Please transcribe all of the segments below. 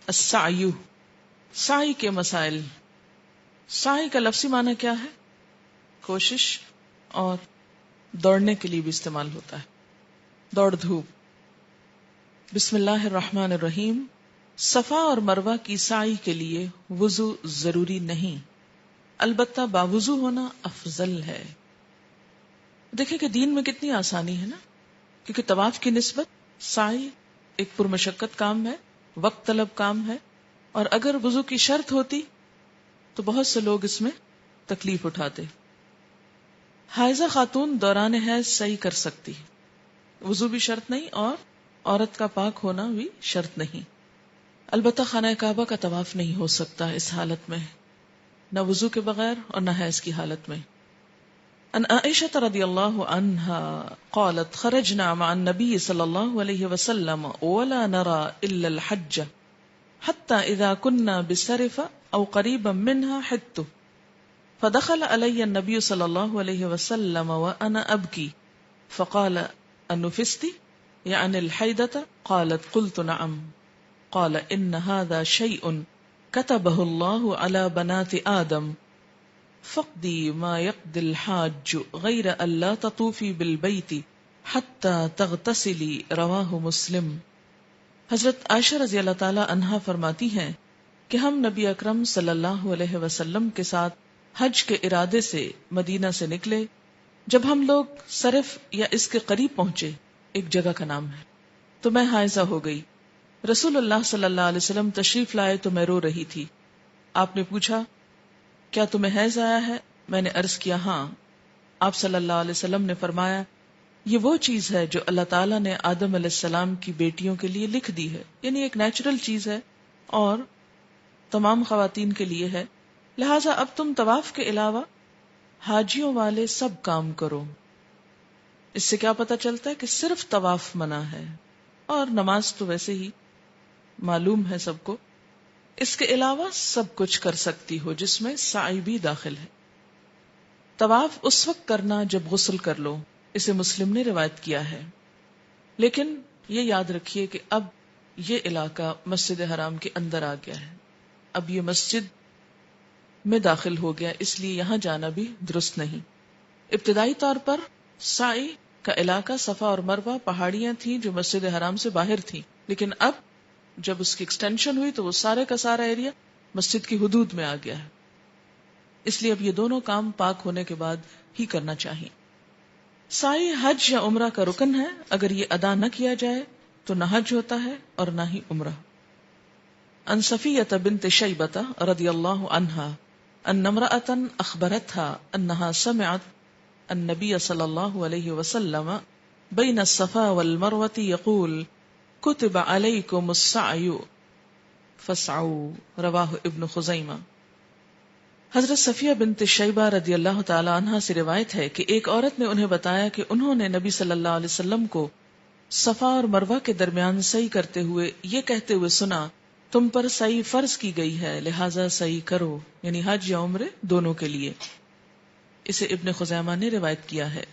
السعی، سعی کے مسائل. سعی کا لفظی معنی کیا ہے؟ کوشش اور دوڑنے کے لیے بھی استعمال ہوتا ہے، دوڑ دھوپ. بسم اللہ الرحمن الرحیم. صفا اور مروہ کی سعی کے لیے وضو ضروری نہیں، البتہ باوضو ہونا افضل ہے. دیکھیں کہ دین میں کتنی آسانی ہے نا، کیونکہ طواف کی نسبت سعی ایک پرمشقت کام ہے، وقت طلب کام ہے، اور اگر وضو کی شرط ہوتی تو بہت سے لوگ اس میں تکلیف اٹھاتے. حائضہ خاتون دوران حیض سعی کر سکتی، وضو بھی شرط نہیں اور عورت کا پاک ہونا بھی شرط نہیں. البتہ خانہ کعبہ کا طواف نہیں ہو سکتا اس حالت میں، نہ وضو کے بغیر اور نہ حیض کی حالت میں. ان عائشہ رضی اللہ عنہا قالت خرجنا مع النبي صلی اللہ علیہ وسلم ولا نرى الا الحج حتى اذا كنا بسرف او قریبا منها حدت فدخل علی النبي صلی اللہ علیہ وسلم وانا ابکی فقال انفست يعني الحیدة قالت قلت نعم قال ان هذا شيء كتبه الله على بنات آدم فقدی ما يقضي الحاج غیر الا تطوفی بالبیت حتی تغتسلی. رواہ مسلم. حضرت عائشہ رضی اللہ تعالی عنہا فرماتی ہیں کہ ہم نبی اکرم صلی اللہ علیہ وسلم کے ساتھ حج کے ارادے سے مدینہ سے نکلے. جب ہم لوگ صرف یا اس کے قریب پہنچے، ایک جگہ کا نام ہے، تو میں حائضہ ہو گئی. رسول اللہ صلی اللہ علیہ وسلم تشریف لائے تو میں رو رہی تھی. آپ نے پوچھا کیا تمہیں حیض آیا ہے؟ میں نے عرض کیا ہاں. آپ صلی اللہ علیہ وسلم نے فرمایا یہ وہ چیز ہے جو اللہ تعالیٰ نے آدم علیہ السلام کی بیٹیوں کے لیے لکھ دی ہے، یعنی ایک نیچرل چیز ہے اور تمام خواتین کے لیے ہے، لہٰذا اب تم طواف کے علاوہ حاجیوں والے سب کام کرو. اس سے کیا پتہ چلتا ہے کہ صرف طواف منع ہے، اور نماز تو ویسے ہی معلوم ہے سب کو. اس کے علاوہ سب کچھ کر سکتی ہو جس میں سعی بھی داخل ہے. طواف اس وقت کرنا جب غسل کر لو، اسے مسلم نے روایت کیا ہے. لیکن یہ یاد رکھیے کہ اب یہ علاقہ مسجد حرام کے اندر آ گیا ہے، اب یہ مسجد میں داخل ہو گیا، اس لیے یہاں جانا بھی درست نہیں. ابتدائی طور پر سعی کا علاقہ صفا اور مروہ پہاڑیاں تھیں جو مسجد حرام سے باہر تھیں، لیکن اب جب اس کی ایکسٹینشن ہوئی تو وہ سارے کا سارا ایریا مسجد کی حدود میں آ گیا ہے. اس لیے اب یہ دونوں کام پاک ہونے کے بعد ہی کرنا چاہیے. سعی حج یا عمرہ کا رکن ہے، اگر یہ ادا نہ کیا جائے تو نہ حج ہوتا ہے اور نہ ہی عمرہ. ان صفیہ بنت شیبۃ رضی اللہ عنہا ان امرأة اخبرتها انها سمعت النبی صلی اللہ علیہ وسلم بین الصفا والمروة یقول کتب علیکم السعی فاسعوا. رواہ ابن خزیمہ. حضرت صفیہ بنت شیبہ رضی اللہ تعالی عنہا سے روایت ہے کہ ایک عورت نے انہیں بتایا کہ انہوں نے نبی صلی اللہ علیہ وسلم کو صفا اور مروہ کے درمیان سعی کرتے ہوئے یہ کہتے ہوئے سنا تم پر سعی فرض کی گئی ہے لہٰذا سعی کرو، یعنی حج یا عمرے دونوں کے لیے. اسے ابن خزیمہ نے روایت کیا ہے.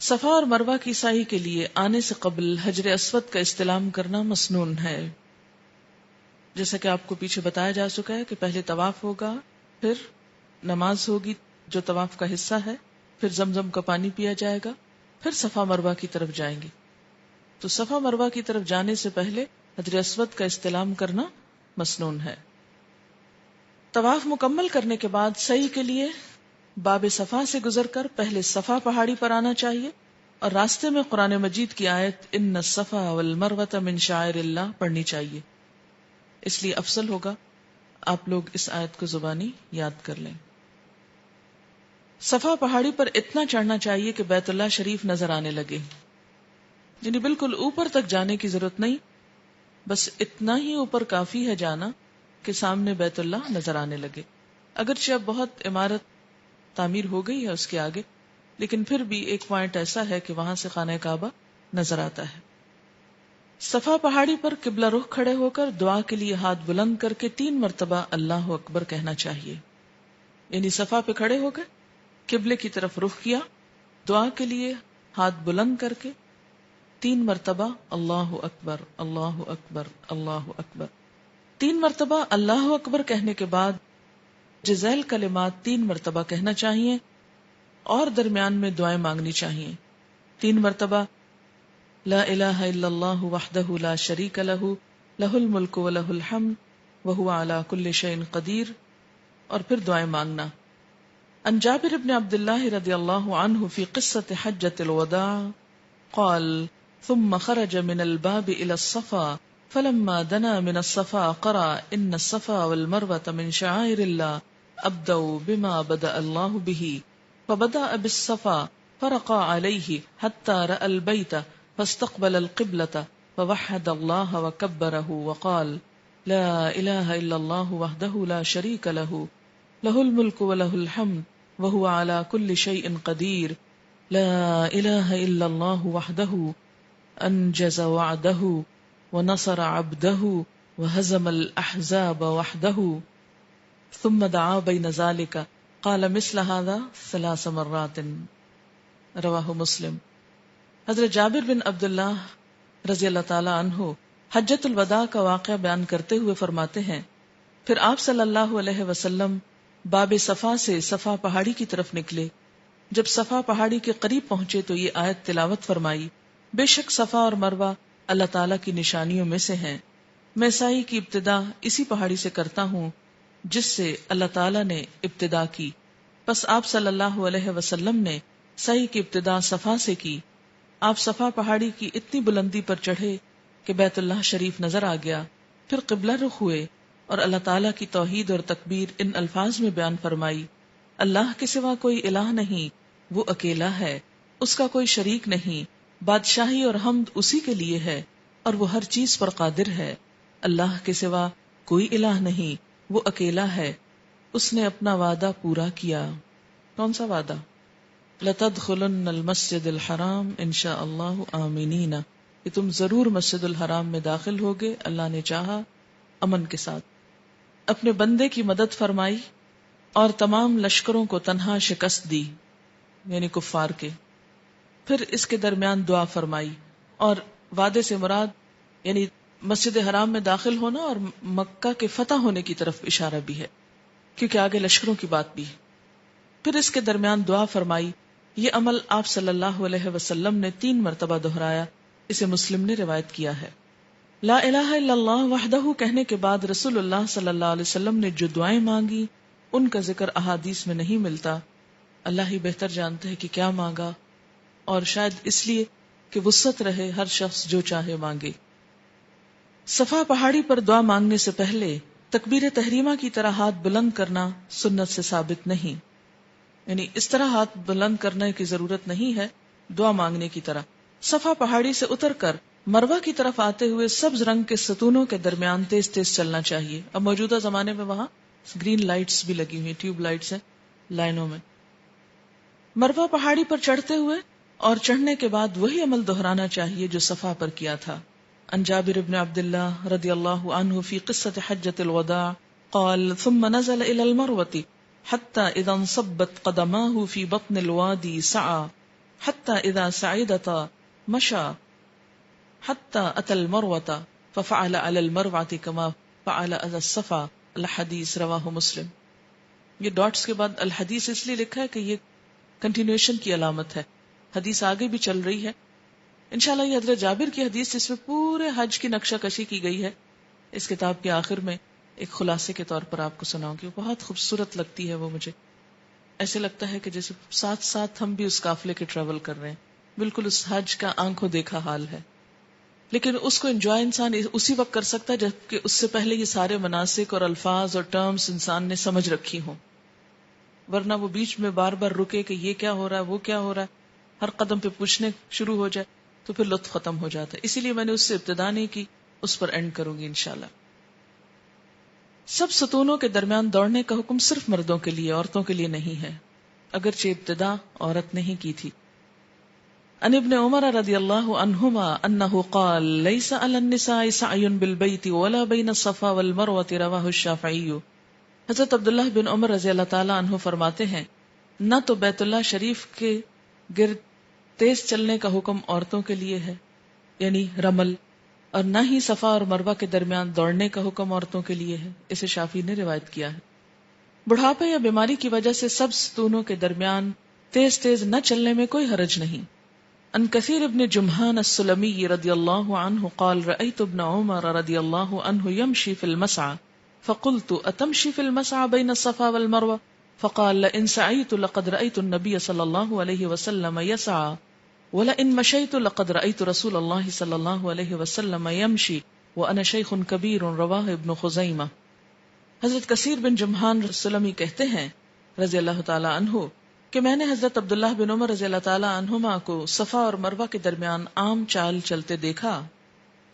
صفا اور مروہ کی سعی کے لیے آنے سے قبل حجر اسود کا استلام کرنا مسنون ہے. جیسا کہ آپ کو پیچھے بتایا جا چکا ہے کہ پہلے طواف ہوگا، پھر نماز ہوگی جو طواف کا حصہ ہے، پھر زمزم کا پانی پیا جائے گا، پھر صفا مروہ کی طرف جائیں گے. تو صفا مروہ کی طرف جانے سے پہلے حجر اسود کا استلام کرنا مسنون ہے. طواف مکمل کرنے کے بعد سعی کے لیے باب صفا سے گزر کر پہلے صفا پہاڑی پر آنا چاہیے اور راستے میں قرآن مجید کی آیت ان الصفا والمروۃ من شعائر اللہ پڑھنی چاہیے. اس لیے افضل ہوگا آپ لوگ اس آیت کو زبانی یاد کر لیں. صفا پہاڑی پر اتنا چڑھنا چاہیے کہ بیت اللہ شریف نظر آنے لگے، یعنی بالکل اوپر تک جانے کی ضرورت نہیں، بس اتنا ہی اوپر کافی ہے جانا کہ سامنے بیت اللہ نظر آنے لگے. اگرچہ اب بہت عمارت تعمیر ہو گئی ہے اس کے آگے، لیکن پھر بھی ایک پوائنٹ ایسا ہے کہ وہاں سے خانہ کعبہ نظر آتا ہے. صفا پہاڑی پر قبلہ رخ کھڑے ہو کر دعا کے لیے ہاتھ بلند کر کے 3 مرتبہ اللہ اکبر کہنا چاہیے. یعنی صفا پہ کھڑے ہو گئے، قبلے کی طرف رخ کیا، دعا کے لیے ہاتھ بلند کر کے 3 مرتبہ اللہ اکبر اللہ اکبر اللہ اکبر. 3 مرتبہ اللہ اکبر کہنے کے بعد جزیل کلمات 3 مرتبہ کہنا چاہیے اور درمیان میں دعائیں مانگنی چاہیے. 3 مرتبہ لا الہ الا اللہ وحدہ لا شریک لہ لہ الملک ولہ الحمد وہو علی کل شیء قدیر، اور پھر دعائیں مانگنا. عن جابر بن عبد اللہ رضی اللہ عنہ فی قصة حجۃ الوداع قال ثم خرج من الباب الى الصفا فلما دنا من الصفا قرأ ان الصفا والمروة من شعائر الله ابدأوا بما بدأ الله به فبدأ بالصفا فرقى عليه حتى رأى البيت فاستقبل القبلة فوحد الله وكبره وقال لا إله إلا الله وحده لا شريك له له الملك وله الحمد وهو على كل شيء قدير لا إله إلا الله وحده أنجز وعده ونصر عبده وهزم الأحزاب وحده ثم دعا بين ذلك قال مثل هذا 3 مرات رواہ مسلم. حضرت جابر بن عبداللہ رضی اللہ تعالی عنہ حجۃ الوداع کا واقعہ بیان کرتے ہوئے فرماتے ہیں پھر آپ صلی اللہ علیہ وسلم باب صفا سے صفا پہاڑی کی طرف نکلے. جب صفا پہاڑی کے قریب پہنچے تو یہ آیت تلاوت فرمائی بے شک صفا اور مروہ اللہ تعالیٰ کی نشانیوں میں سے ہیں. میں سعی کی ابتدا اسی پہاڑی سے کرتا ہوں جس سے اللہ تعالیٰ نے ابتدا کی. پس آپ صلی اللہ علیہ وسلم نے سعی کی ابتدا صفا سے کی. آپ صفا پہاڑی کی اتنی بلندی پر چڑھے کہ بیت اللہ شریف نظر آ گیا. پھر قبلہ رخ ہوئے اور اللہ تعالیٰ کی توحید اور تکبیر ان الفاظ میں بیان فرمائی اللہ کے سوا کوئی الہ نہیں، وہ اکیلا ہے، اس کا کوئی شریک نہیں، بادشاہی اور حمد اسی کے لیے ہے اور وہ ہر چیز پر قادر ہے. اللہ کے سوا کوئی الہ نہیں، وہ اکیلا ہے، اس نے اپنا وعدہ پورا کیا. کون سا وعدہ؟ لَتَدْخُلُنَّ الْمَسْجِدَ الْحَرَامَ إِنشَاءَ اللَّهُ آمِنِينَ، کہ تم ضرور مسجد الحرام میں داخل ہوگے اللہ نے چاہا امن کے ساتھ. اپنے بندے کی مدد فرمائی اور تمام لشکروں کو تنہا شکست دی، یعنی کفار کے. پھر اس کے درمیان دعا فرمائی، اور وعدے سے مراد یعنی مسجد حرام میں داخل ہونا اور مکہ کے فتح ہونے کی طرف اشارہ بھی ہے کیونکہ آگے لشکروں کی بات بھی. پھر اس کے درمیان دعا فرمائی. یہ عمل آپ صلی اللہ علیہ وسلم نے 3 مرتبہ دہرایا. اسے مسلم نے روایت کیا ہے. لا الہ الا اللہ وحدہ کہنے کے بعد رسول اللہ صلی اللہ علیہ وسلم نے جو دعائیں مانگی ان کا ذکر احادیث میں نہیں ملتا. اللہ ہی بہتر جانتے ہے کہ کیا مانگا، اور شاید اس لیے کہ وسعت رہے، ہر شخص جو چاہے مانگے. صفا پہاڑی پر دعا مانگنے سے پہلے تکبیر تحریمہ کی طرح ہاتھ بلند کرنا سنت سے ثابت نہیں، یعنی اس طرح ہاتھ بلند کرنے کی ضرورت نہیں ہے دعا مانگنے کی طرح. صفا پہاڑی سے اتر کر مروہ کی طرف آتے ہوئے سبز رنگ کے ستونوں کے درمیان تیز تیز چلنا چاہیے. اب موجودہ زمانے میں وہاں گرین لائٹس بھی لگی ہوئی، ٹیوب لائٹس ہیں لائنوں میں. مروہ پہاڑی پر چڑھتے ہوئے اور چڑھنے کے بعد وہی عمل دہرانا چاہیے جو صفا پر کیا تھا. عن جابر بن عبد اللہ رضی اللہ عنہ فی قصة حجۃ الوداع قال ثم نزل الى المروة حتى اذا انصبت قدماه في بطن الوادي سعى حتى اذا سعدتا مشى حتى اتى المروة ففعل على المروة كما فعل على الصفا. الحدیث رواہ مسلم. یہ ڈاٹس کے بعد الحدیث اس لیے لکھا ہے کہ یہ کنٹینیوشن کی علامت ہے، حدیث آگے بھی چل رہی ہے. انشاءاللہ یہ حضرت جابر کی حدیث جس میں پورے حج کی نقشہ کشی کی گئی ہے اس کتاب کے آخر میں ایک خلاصے کے طور پر آپ کو سناؤں گی. بہت خوبصورت لگتی ہے وہ مجھے. ایسے لگتا ہے کہ جیسے ساتھ ساتھ ہم بھی اس قافلے کے ٹریول کر رہے ہیں. بالکل اس حج کا آنکھوں دیکھا حال ہے، لیکن اس کو انجوائے انسان اسی وقت کر سکتا ہے جبکہ اس سے پہلے یہ سارے مناسک اور الفاظ اور ٹرمز انسان نے سمجھ رکھی ہوں. ورنہ وہ بیچ میں بار بار رکے کہ یہ کیا ہو رہا ہے، وہ کیا ہو رہا ہے، ہر قدم پہ پوچھنے شروع ہو جائے تو پھر لطف ختم ہو جاتا ہے. اسی لیے میں نے اس سے ابتدا نہیں کی، اس پر اینڈ کروں گی انشاءاللہ. سب ستونوں کے درمیان دوڑنے کا حکم صرف مردوں کے لیے، عورتوں کے لیے نہیں ہے، اگرچہ ابتدا عورت نے ہی کی تھی. عن ابن عمر رضی اللہ عنہما انہ قال لیس علی النساء سعی بالبیت ولا بین الصفا والمروۃ رواہ الشافعی. حضرت عبداللہ بن عمر رضی اللہ تعالی عنہ فرماتے ہیں نہ تو بیت اللہ شریف کے گرد تیز چلنے کا حکم عورتوں کے لیے ہے، یعنی رمل، اور نہ ہی صفا اور مروہ کے درمیان دوڑنے کا حکم عورتوں کے لیے ہے، اسے شافعی نے روایت کیا ہے۔ بڑھاپے یا بیماری کی وجہ سے سب ستونوں کے درمیان تیز تیز نہ چلنے میں کوئی حرج نہیں۔ ان کثیر ابن جمحان السلمی رضی اللہ عنہ قال رأیت ابن عمر رضی اللہ عنہ یمشی فی المسعى فقلت اتمشی فی المسعى بین الصفا والمروہ فقال لئن سعیت لقد رأیت النبی صلی اللہ علیہ وسلم یسعى ولئن مشیت لقد رأیت رسول اللہ صلی اللہ علیہ وسلم یمشی وانا شیخ کبیر رواہ ابن خزیمہ۔ حضرت کثیر بن جمحان السلمی کہتے ہیں رضی اللہ تعالی عنہ کہ میں نے حضرت عبداللہ بن عمر رضی اللہ تعالی عنہما کو صفا اور مروہ کے درمیان عام چال چلتے دیکھا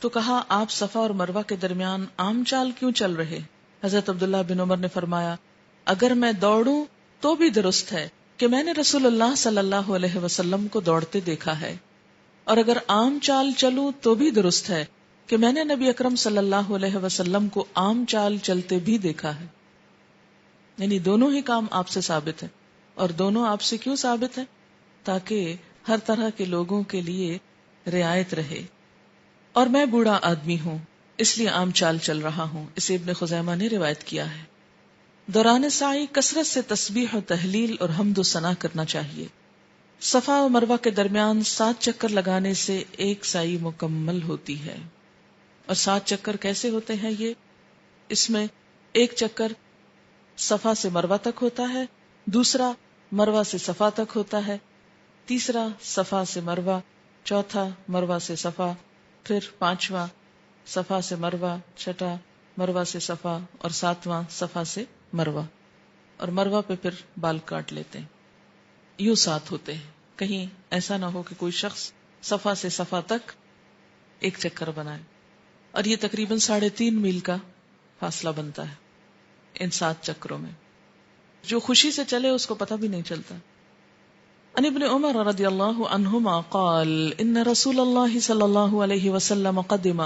تو کہا آپ صفا اور مروہ کے درمیان عام چال کیوں چل رہے؟ حضرت عبداللہ بن عمر نے فرمایا اگر میں دوڑوں تو بھی درست ہے کہ میں نے رسول اللہ صلی اللہ علیہ وسلم کو دوڑتے دیکھا ہے، اور اگر عام چال چلوں تو بھی درست ہے کہ میں نے نبی اکرم صلی اللہ علیہ وسلم کو عام چال چلتے بھی دیکھا ہے۔ یعنی دونوں ہی کام آپ سے ثابت ہیں، اور دونوں آپ سے کیوں ثابت ہیں؟ تاکہ ہر طرح کے لوگوں کے لیے رعایت رہے۔ اور میں بوڑھا آدمی ہوں اس لیے عام چال چل رہا ہوں، اسے ابن خزیمہ نے روایت کیا ہے۔ دوران سعی کثرت سے تسبیح و تحلیل اور حمد و ثنا کرنا چاہیے۔ صفا و مروہ کے درمیان 7 چکر لگانے سے ایک سعی مکمل ہوتی ہے۔ اور 7 چکر کیسے ہوتے ہیں یہ؟ اس میں ایک چکر صفا سے مروہ تک ہوتا ہے، دوسرا مروہ سے صفا تک ہوتا ہے، تیسرا صفا سے مروہ، چوتھا مروہ سے صفا، پھر 5واں صفا سے مروہ، چھٹا مروہ سے صفا، اور 7واں صفا سے مروہ، اور مروہ پہ پھر بال کاٹ لیتے ہیں۔ یوں 7 ہوتے ہیں، کہیں ایسا نہ ہو کہ کوئی شخص صفا سے صفا تک ایک چکر بنائے، اور یہ تقریباً 3.5 میل کا فاصلہ بنتا ہے ان 7 چکروں میں۔ جو خوشی سے چلے اس کو پتہ بھی نہیں چلتا۔ ان ابن عمر رضی اللہ عنہما قال ان رسول اللہ صلی اللہ علیہ وسلم قدم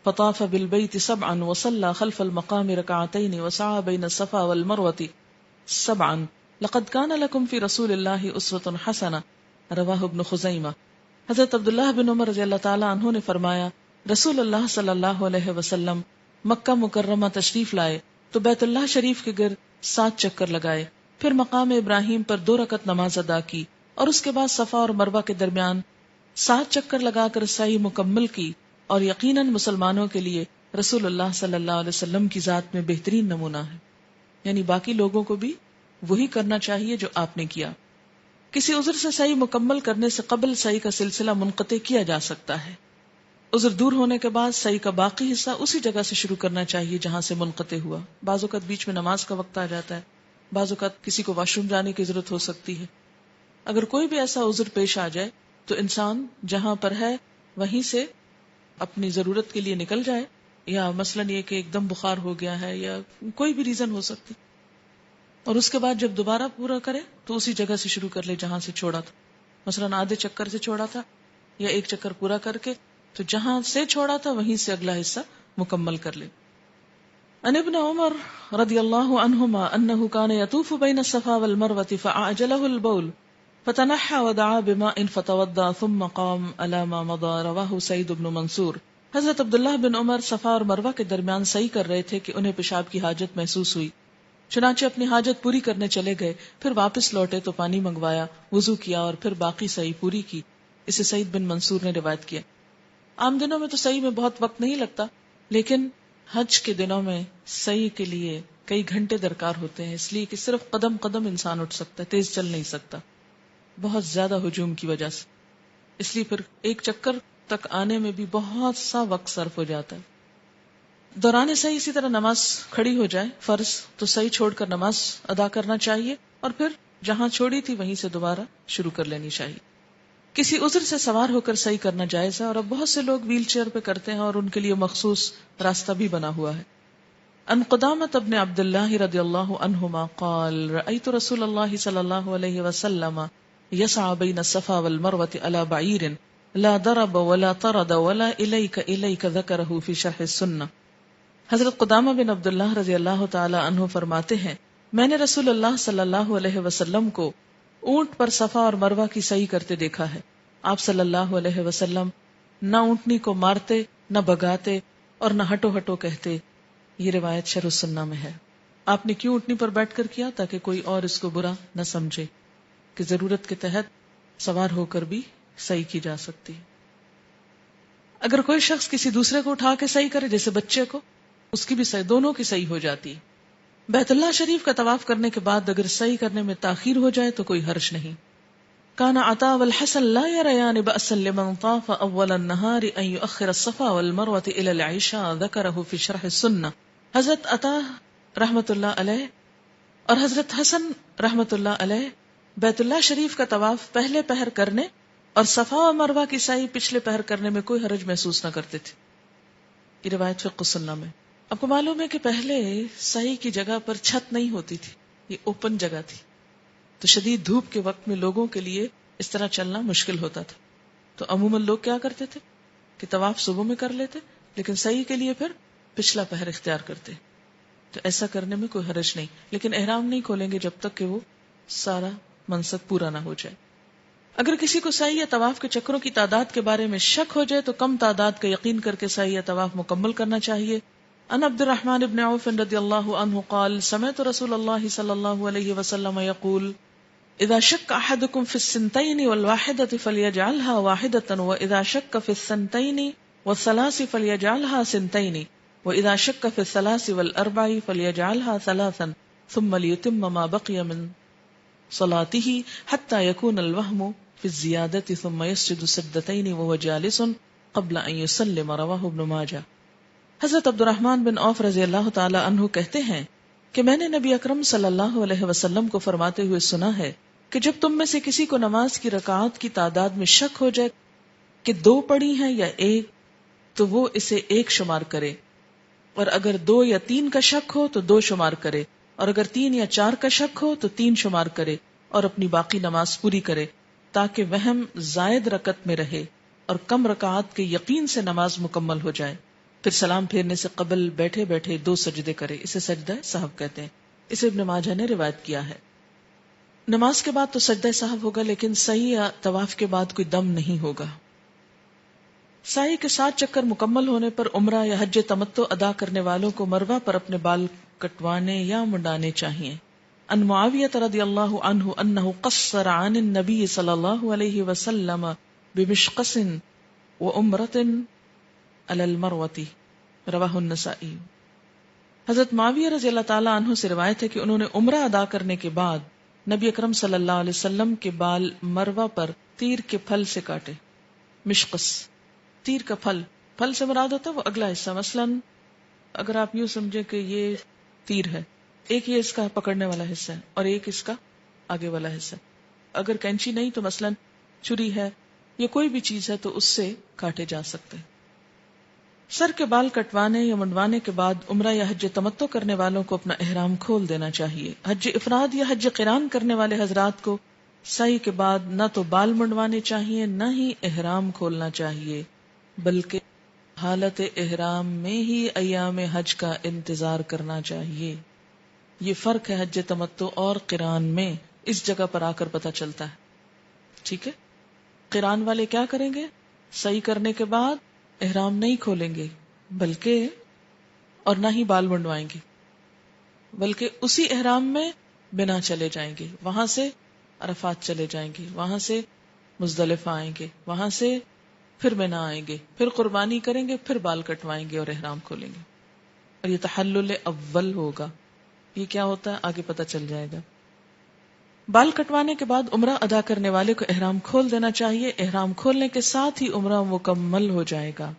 فطاف بالبیت 7 وصلى خلف المقام ركعتين وسعى بين الصفا والمروة 7 لقد كان لكم في رسول الله اسوة حسنة رواہ ابن خزیمہ۔ حضرت عبداللہ بن عمر رضی اللہ تعالی عنہ نے فرمایا رسول اللہ صلی اللہ علیہ وسلم مکہ مکرمہ تشریف لائے تو بیت اللہ شریف کے گرد 7 چکر لگائے، پھر مقام ابراہیم پر 2 رکعت نماز ادا کی، اور اس کے بعد صفا اور مروہ کے درمیان 7 چکر لگا کر سعی مکمل کی، اور یقیناً مسلمانوں کے لیے رسول اللہ صلی اللہ علیہ وسلم کی ذات میں بہترین نمونہ ہے۔ یعنی باقی لوگوں کو بھی وہی کرنا چاہیے جو آپ نے کیا۔ کسی عذر سے سعی مکمل کرنے سے قبل سعی کا سلسلہ منقطع کیا جا سکتا ہے۔ عذر دور ہونے کے بعد سعی کا باقی حصہ اسی جگہ سے شروع کرنا چاہیے جہاں سے منقطع ہوا۔ بعض اوقات بیچ میں نماز کا وقت آ جاتا ہے، بعض اوقات کسی کو واش روم جانے کی ضرورت ہو سکتی ہے۔ اگر کوئی بھی ایسا عذر پیش آ جائے تو انسان جہاں پر ہے وہیں سے اپنی ضرورت کے لیے نکل جائے، یا مثلاً یہ کہ ایک دم بخار ہو گیا ہے یا کوئی بھی ریزن ہو سکتی، اور اس کے بعد جب دوبارہ پورا کرے تو اسی جگہ سے شروع کر لے جہاں سے چھوڑا تھا۔ مثلاً آدھے چکر سے چھوڑا تھا یا ایک چکر پورا کر کے تو جہاں سے چھوڑا تھا وہیں سے اگلا حصہ مکمل کر لے۔ ان ابن عمر رضی اللہ عنہما انہ کان یطوف بین الصفا والمروۃ فاعجلہ البول فتنحى ودعا بماء فتوضا ثم قام على ما مضى رواہ سعید بن منصور۔ حضرت عبداللہ بن عمر صفا اور مروہ کے درمیان سعی کر رہے تھے کہ انہیں پیشاب کی حاجت محسوس ہوئی، چنانچہ اپنی حاجت پوری کرنے چلے گئے، پھر واپس لوٹے تو پانی منگوایا، وضو کیا اور پھر باقی سعی پوری کی۔ اسے سعید بن منصور نے روایت کیا۔ عام دنوں میں تو سعی میں بہت وقت نہیں لگتا، لیکن حج کے دنوں میں سعی کے لیے کئی گھنٹے درکار ہوتے ہیں، اس لیے کہ صرف قدم قدم انسان اٹھ سکتا ہے، تیز چل نہیں سکتا بہت زیادہ ہجوم کی وجہ سے، اس لیے پھر ایک چکر تک آنے میں بھی بہت سا وقت صرف ہو جاتا ہے۔ دوران سعی اسی طرح نماز کھڑی ہو جائے فرض تو سعی چھوڑ کر نماز ادا کرنا چاہیے، اور پھر جہاں چھوڑی تھی وہیں سے دوبارہ شروع کر لینی چاہیے۔ کسی عذر سے سوار ہو کر سعی کرنا جائز ہے، اور اب بہت سے لوگ ویل چیئر پہ کرتے ہیں اور ان کے لیے مخصوص راستہ بھی بنا ہوا ہے۔ ان قدامۃ ابن عبد اللہ رضی اللہ عنہما قال رأیت رسول اللہ صلی اللہ علیہ وسلم یسعى بین الصفا والمروۃ علی بعیر لا ضرب ولا طرد ولا الیک الیک ذکرہ فی شرح السنہ۔ حضرت قدامہ بن عبد اللہ رضی اللہ تعالی عنہ فرماتے ہیں میں نے رسول اللہ صلی اللہ علیہ وسلم کو اونٹ پر صفا اور مروہ کی سعی کرتے دیکھا ہے۔ آپ صلی اللہ علیہ وسلم نہ اونٹنی کو مارتے نہ بگاتے اور نہ ہٹو ہٹو کہتے. یہ روایت شرح السنہ میں ہے. آپ نے کیوں اونٹنی پر بیٹھ کر کیا؟ تاکہ کوئی اور اس کو برا نہ سمجھے، کہ ضرورت کے تحت سوار ہو کر بھی صحیح کی جا سکتی. اگر کوئی شخص کسی دوسرے کو اٹھا کے صحیح کرے، جیسے بچے کو، اس کی بھی صحیح، دونوں کی صحیح ہو جاتی. بیت اللہ شریف کا طواف کرنے کے بعد اگر صحیح کرنے میں تاخیر ہو جائے تو کوئی حرج نہیں. کان عطاء والحسن لا يريان بأسا لمن طاف اول النهار ان يؤخر الصفا والمروة الى العشاء ذكره في شرح السنة. حضرت عطا رحمت اللہ علیہ اور حضرت حسن رحمت اللہ علیہ بیت اللہ شریف کا طواف پہلے پہر کرنے اور صفا و مروہ کی سعی پچھلے پہر کرنے میں کوئی حرج محسوس نہ کرتے تھے. یہ روایت فقہ السنہ میں. آپ کو معلوم ہے کہ پہلے سعی کی جگہ پر چھت نہیں ہوتی تھی، یہ اوپن جگہ تھی، تو شدید دھوپ کے وقت میں لوگوں کے لیے اس طرح چلنا مشکل ہوتا تھا. تو عموماً لوگ کیا کرتے تھے کہ طواف صبح میں کر لیتے، لیکن سعی کے لیے پھر پچھلا پہر اختیار کرتے. تو ایسا کرنے میں کوئی حرج نہیں، لیکن احرام نہیں کھولیں گے جب تک کہ وہ سارا منسک پورا نہ ہو جائے. اگر کسی کو سعی یا طواف کے چکروں کی تعداد کے بارے میں شک ہو جائے تو کم تعداد کا یقین کر کے سعی یا طواف مکمل کرنا چاہیے. ان عبد الرحمن بن عوف رضی اللہ عنہ قال سمعت رسول اللہ صلی اللہ علیہ وسلم یقول اذا شک احدکم فی السنتین والواحدۃ فلیجعلها واحدۃ واذا شک فی السنتین والثلاث فلیجعلها سنتین واذا شک فی الثلاث والاربع فلیجعلها ثلاثا ثم لیتم ما بقی من صلاته حتى يكون الوهم في الزیادۃ ثم يسجد سجدتین وهو جالس قبل ان يسلم. رواه ابن ماجہ. حضرت عبد الرحمن بن عوف رضی اللہ تعالی عنہ کہتے ہیں کہ میں نے نبی اکرم صلی اللہ علیہ وسلم کو فرماتے ہوئے سنا ہے کہ جب تم میں سے کسی کو نماز کی رکعات کی تعداد میں شک ہو جائے کہ 2 پڑھی ہیں یا 1 تو وہ اسے 1 شمار کرے، اور اگر 2 یا 3 کا شک ہو تو 2 شمار کرے، اور اگر 3 یا 4 کا شک ہو تو 3 شمار کرے، اور اپنی باقی نماز پوری کرے تاکہ وہم زائد رکعت میں رہے اور کم رکعات کے یقین سے نماز مکمل ہو جائے. پھر سلام پھیرنے سے قبل بیٹھے بیٹھے 2 سجدے کرے. اسے سجدہ سہو کہتے ہیں. اسے ابن ماجہ نے روایت کیا ہے. نماز کے بعد تو سجدہ سہو ہوگا، لیکن سعی یا طواف کے بعد کوئی دم نہیں ہوگا. سعی کے 7 چکر مکمل ہونے پر عمرہ یا حج تمتع ادا کرنے والوں کو مروہ پر اپنے بال کٹوانے یا منڈانے چاہیے. ان معاویہ رضی اللہ عنہ انہ قصر عن النبی صلی اللہ علیہ وسلم بمشقص وعمرۃ علی المروۃ. رواہ النسائی. حضرت معاویہ رضی اللہ تعالی عنہ سے روایت ہے کہ انہوں نے عمرہ ادا کرنے کے بعد نبی اکرم صلی اللہ علیہ وسلم کے بال مروہ پر تیر کے پھل سے کاٹے. مشقص تیر کا پھل، پھل سے مراد ہوتا ہے وہ اگلا حصہ. مثلا اگر آپ یوں سمجھے کہ یہ تیر ہے، ایک یہ اس کا پکڑنے والا حصہ ہے اور ایک اس کا آگے والا حصہ. اگر کینچی نہیں تو مثلا چھری ہے یا کوئی بھی چیز ہے تو اس سے کاٹے جا سکتے ہیں. سر کے بال کٹوانے یا منڈوانے کے بعد عمرہ یا حج تمتع کرنے والوں کو اپنا احرام کھول دینا چاہیے. حج افراد یا حج قران کرنے والے حضرات کو سعی کے بعد نہ تو بال منڈوانے چاہیے نہ ہی احرام کھولنا چاہیے، بلکہ حالت احرام میں ہی ایام حج کا انتظار کرنا چاہیے. یہ فرق ہے حج تمتع اور قران میں، اس جگہ پر آ کر پتہ چلتا ہے. ٹھیک ہے، قران والے کیا کریں گے؟ سعی کرنے کے بعد احرام نہیں کھولیں گے بلکہ اور نہ ہی بال منڈوائیں گے، بلکہ اسی احرام میں بنا چلے جائیں گے. وہاں سے عرفات چلے جائیں گے، وہاں سے مزدلفہ آئیں گے، وہاں سے پھر منا آئیں گے، پھر قربانی کریں گے، پھر بال کٹوائیں گے اور احرام کھولیں گے. اور یہ تحلل اول ہوگا. یہ کیا ہوتا ہے آگے پتہ چل جائے گا. بال کٹوانے کے بعد عمرہ ادا کرنے والے کو احرام کھول دینا چاہیے. احرام کھولنے کے ساتھ ہی عمرہ مکمل ہو جائے گا.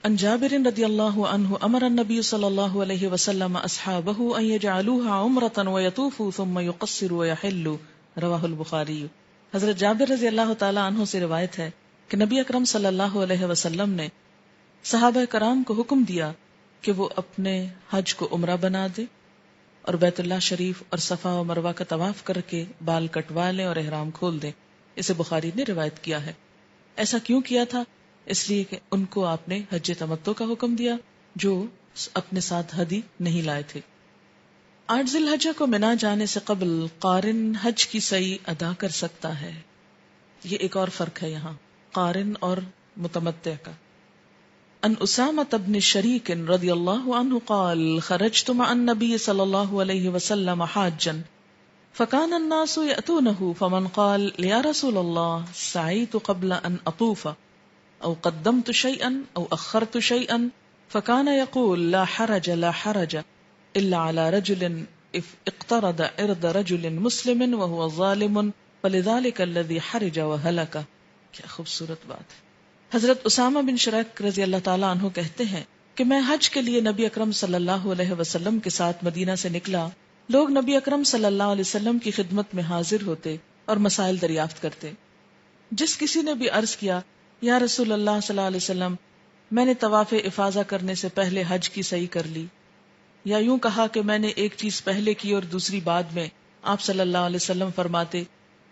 ان جابر رضی اللہ عنہ امر النبی صلی اللہ علیہ وسلم اصحابہ ان یجعلوها عمرۃ ویطوفوا ثم یقصروا ویحلوا. رواہ البخاری. حضرت جابر رضی اللہ تعالی عنہ سے روایت ہے کہ نبی اکرم صلی اللہ علیہ وسلم نے صحابہ کرام کو حکم دیا کہ وہ اپنے حج کو عمرہ بنا دے اور بیت اللہ شریف اور صفا و مروہ کا طواف کر کے بال کٹوا لیں اور احرام کھول دیں. اسے بخاری نے روایت کیا ہے. ایسا کیوں کیا تھا؟ اس لیے کہ ان کو آپ نے حج تمتع کا حکم دیا جو اپنے ساتھ ہدی نہیں لائے تھے. 8 ذی الحجہ کو منا جانے سے قبل قارن حج کی سعی ادا کر سکتا ہے. یہ ایک اور فرق ہے یہاں قارن اور متمتع کا. عن أسامة بن شريك رضي الله عنه قال خرجت مع النبي صلى الله عليه وسلم حاجا فكان الناس يأتونه فمن قال يا رسول الله سعيت قبل أن أطوف أو قدمت شيئا أو أخرت شيئا فكان يقول لا حرج لا حرج إلا على رجل اقترض عرض رجل مسلم وهو ظالم فلذلك الذي حرج وهلك. کیا خوبصورت بات ہے. حضرت اسامہ بن شریک رضی اللہ تعالیٰ عنہ کہتے ہیں کہ میں حج کے لیے نبی اکرم صلی اللہ علیہ وسلم کے ساتھ مدینہ سے نکلا. لوگ نبی اکرم صلی اللہ علیہ وسلم کی خدمت میں حاضر ہوتے اور مسائل دریافت کرتے. جس کسی نے بھی عرض کیا یا رسول اللہ صلی اللہ علیہ وسلم میں نے طواف افاضہ کرنے سے پہلے حج کی صحیح کر لی، یا یوں کہا کہ میں نے ایک چیز پہلے کی اور دوسری بعد میں، آپ صلی اللہ علیہ وسلم فرماتے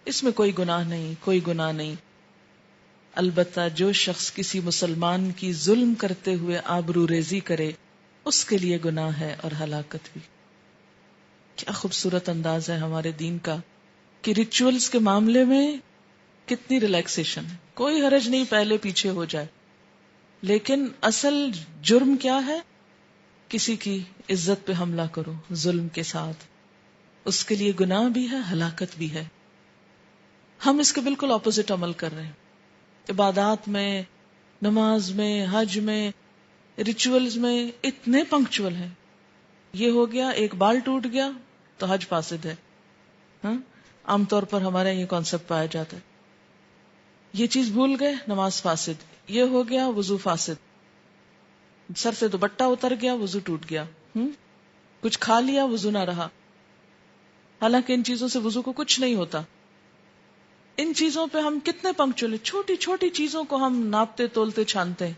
اس میں کوئی گناہ نہیں، کوئی گناہ نہیں. البتہ جو شخص کسی مسلمان کی ظلم کرتے ہوئے آبرو ریزی کرے اس کے لیے گناہ ہے اور ہلاکت بھی. کیا خوبصورت انداز ہے ہمارے دین کا کہ ریچولز کے معاملے میں کتنی ریلیکسیشن ہے. کوئی حرج نہیں پہلے پیچھے ہو جائے، لیکن اصل جرم کیا ہے؟ کسی کی عزت پہ حملہ کرو ظلم کے ساتھ، اس کے لیے گناہ بھی ہے، ہلاکت بھی ہے. ہم اس کے بالکل اپوزٹ عمل کر رہے ہیں. عبادات میں، نماز میں، حج میں، ریچولز میں اتنے پنکچول ہیں. یہ ہو گیا ایک بال ٹوٹ گیا تو حج فاسد ہے. عام طور پر ہمارے یہ کانسیپٹ پایا جاتا ہے. یہ چیز بھول گئے نماز فاسد، یہ ہو گیا وضو فاسد، سر سے دوپٹہ اتر گیا وضو ٹوٹ گیا، کچھ کھا لیا وضو نہ رہا. حالانکہ ان چیزوں سے وضو کو کچھ نہیں ہوتا. ان چیزوں پہ ہم کتنے پنکچول ہیں، چھوٹی چھوٹی چیزوں کو ہم ناپتے تولتے چھانتے ہیں.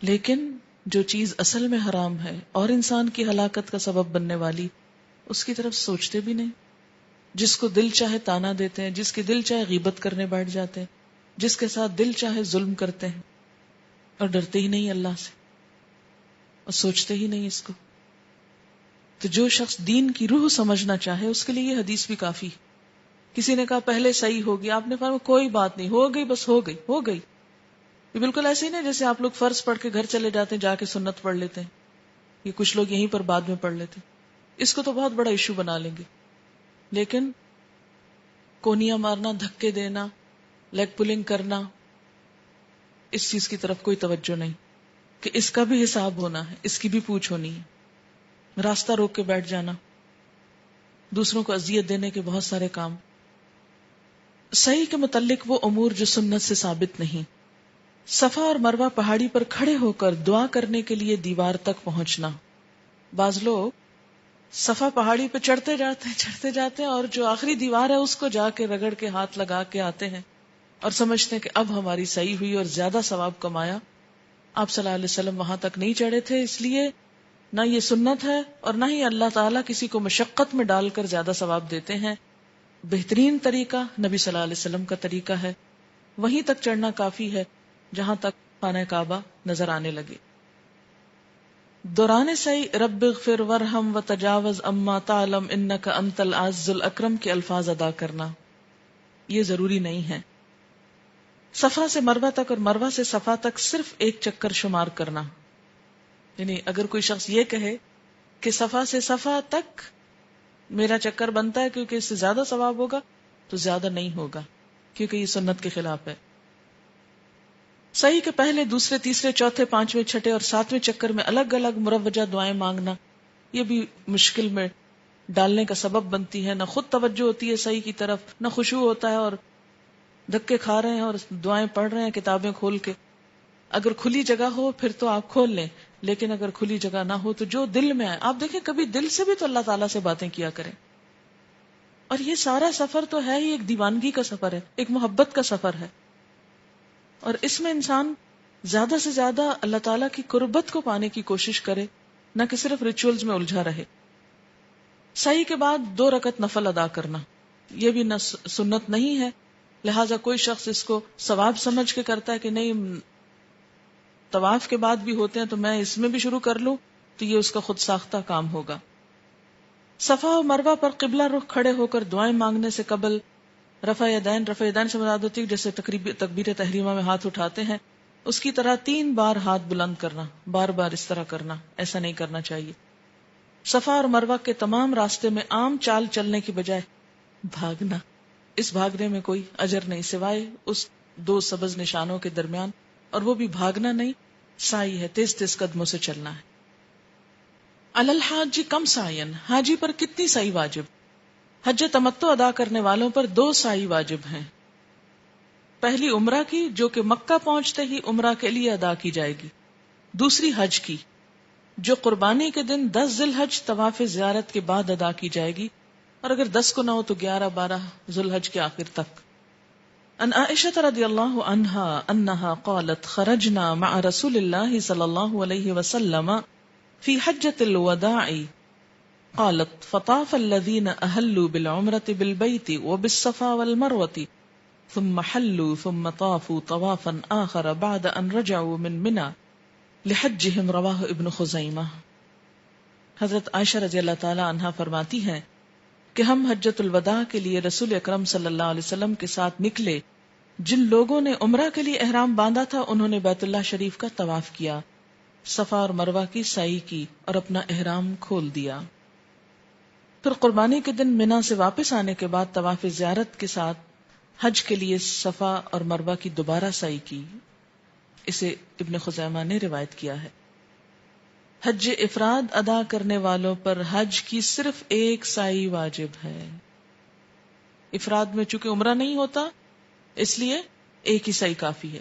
لیکن جو چیز اصل میں حرام ہے اور انسان کی ہلاکت کا سبب بننے والی، اس کی طرف سوچتے بھی نہیں. جس کو دل چاہے تانا دیتے ہیں، جس کے دل چاہے غیبت کرنے بیٹھ جاتے ہیں، جس کے ساتھ دل چاہے ظلم کرتے ہیں، اور ڈرتے ہی نہیں اللہ سے اور سوچتے ہی نہیں اس کو. تو جو شخص دین کی روح سمجھنا چاہے اس کے لیے یہ حدیث بھی کافی. کسی نے کہا پہلے صحیح ہو گیا، آپ نے فرمایا کوئی بات نہیں، ہو گئی بس ہو گئی ہو گئی. یہ بالکل ایسے ہی نہیں جیسے آپ لوگ فرض پڑھ کے گھر چلے جاتے ہیں، جا کے سنت پڑھ لیتے ہیں. یہ کچھ لوگ یہیں پر بعد میں پڑھ لیتے ہیں. اس کو تو بہت بڑا ایشو بنا لیں گے. لیکن کونیاں مارنا، دھکے دینا، لیگ پولنگ کرنا، اس چیز کی طرف کوئی توجہ نہیں کہ اس کا بھی حساب ہونا ہے، اس کی بھی پوچھ ہونی ہے. راستہ روک کے بیٹھ جانا، دوسروں کو اذیت دینے کے بہت سارے کام. صحیح کے متعلق وہ امور جو سنت سے ثابت نہیں. صفا اور مروہ پہاڑی پر کھڑے ہو کر دعا کرنے کے لیے دیوار تک پہنچنا. بعض لوگ صفا پہاڑی پہ چڑھتے جاتے ہیں اور جو آخری دیوار ہے اس کو جا کے رگڑ کے ہاتھ لگا کے آتے ہیں اور سمجھتے ہیں کہ اب ہماری صحیح ہوئی اور زیادہ ثواب کمایا. آپ صلی اللہ علیہ وسلم وہاں تک نہیں چڑھے تھے، اس لیے نہ یہ سنت ہے اور نہ ہی اللہ تعالیٰ کسی کو مشقت میں ڈال کر زیادہ ثواب دیتے ہیں. بہترین طریقہ نبی صلی اللہ علیہ وسلم کا طریقہ ہے. وہیں تک چڑھنا کافی ہے جہاں تک خانہ کعبہ نظر آنے لگے. دوران سعی رب اغفر ورحم وتجاوز اما تعلم انک انت العز الاکرم کے الفاظ ادا کرنا یہ ضروری نہیں ہے. صفا سے مروہ تک اور مروہ سے صفا تک صرف ایک چکر شمار کرنا. یعنی اگر کوئی شخص یہ کہے کہ صفا سے صفا تک میرا چکر بنتا ہے کیونکہ اس سے زیادہ ثواب ہوگا، تو زیادہ نہیں ہوگا کیونکہ یہ سنت کے خلاف ہے. صحیح کے پہلے، دوسرے، تیسرے، چوتھے، پانچویں، چھٹے اور ساتویں چکر میں الگ الگ مروجہ دعائیں مانگنا یہ بھی مشکل میں ڈالنے کا سبب بنتی ہے. نہ خود توجہ ہوتی ہے صحیح کی طرف، نہ خشوع ہوتا ہے، اور دھکے کھا رہے ہیں اور دعائیں پڑھ رہے ہیں کتابیں کھول کے. اگر کھلی جگہ ہو پھر تو آپ کھول لیں، لیکن اگر کھلی جگہ نہ ہو تو جو دل میں آئے. آپ دیکھیں کبھی دل سے بھی تو اللہ تعالیٰ سے باتیں کیا کریں. اور یہ سارا سفر تو ہے ہی ایک دیوانگی کا سفر ہے، ایک محبت کا سفر ہے، اور اس میں انسان زیادہ سے زیادہ اللہ تعالیٰ کی قربت کو پانے کی کوشش کرے، نہ کہ صرف ریچولز میں الجھا رہے. صحیح کے بعد 2 رکعت نفل ادا کرنا یہ بھی نہ سنت نہیں ہے. لہٰذا کوئی شخص اس کو ثواب سمجھ کے کرتا ہے کہ نہیں طواف کے بعد بھی ہوتے ہیں تو میں اس میں بھی شروع کر لوں، تو یہ اس کا خود ساختہ کام ہوگا. صفا و مروہ پر قبلہ رخ کھڑے ہو کر دعائیں مانگنے سے قبل رفع یدین سے مراد ہوتی ہے جیسے تکبیر تحریمہ میں ہاتھ اٹھاتے ہیں، اس کی طرح 3 بار ہاتھ بلند کرنا، بار بار اس طرح کرنا، ایسا نہیں کرنا چاہیے۔ صفا اور مروہ کے تمام راستے میں عام چال چلنے کی بجائے بھاگنا، اس بھاگنے میں کوئی اجر نہیں سوائے اس 2 سبز نشانوں کے درمیان، اور وہ بھی بھاگنا نہیں، سعی ہے، تیز تیز قدموں سے چلنا ہے۔ علی الحاج کم سعین، حاجی پر کتنی سعی واجب؟ حج تمتع ادا کرنے والوں پر 2 سعی واجب ہیں۔ پہلی عمرہ کی، جو کہ مکہ پہنچتے ہی عمرہ کے لیے ادا کی جائے گی۔ دوسری حج کی، جو قربانی کے دن 10 ذی الحج طواف زیارت کے بعد ادا کی جائے گی، اور اگر 10 کو نہ ہو تو 11-12 ذی الحج کے آخر تک۔ ان عائشہ رضی اللہ عنہا انہا قالت خرجنا مع رسول اللہ صلی اللہ علیہ وسلم فی حجۃ الوداع قالت فطاف الذین اہلوا بالعمرۃ بالبیت وبالصفا والمروۃ ثم حلوا ثم طافوا طوافا آخر بعد ان رجعوا من منى لحجهم، رواہ ابن خزیمہ۔ حضرت عائشہ رضی اللہ تعالی عنہا فرماتی ہیں کہ ہم حجۃ الوداع کے لیے رسول اکرم صلی اللہ علیہ وسلم کے ساتھ نکلے۔ جن لوگوں نے عمرہ کے لیے احرام باندھا تھا انہوں نے بیت اللہ شریف کا طواف کیا، صفا اور مروہ کی سعی کی اور اپنا احرام کھول دیا۔ پھر قربانی کے دن منی سے واپس آنے کے بعد طواف زیارت کے ساتھ حج کے لیے صفا اور مروہ کی دوبارہ سعی کی۔ اسے ابن خزیمہ نے روایت کیا ہے۔ حج افراد ادا کرنے والوں پر حج کی صرف ایک سعی واجب ہے۔ افراد میں چونکہ عمرہ نہیں ہوتا اس لیے ایک ہی سعی کافی ہے،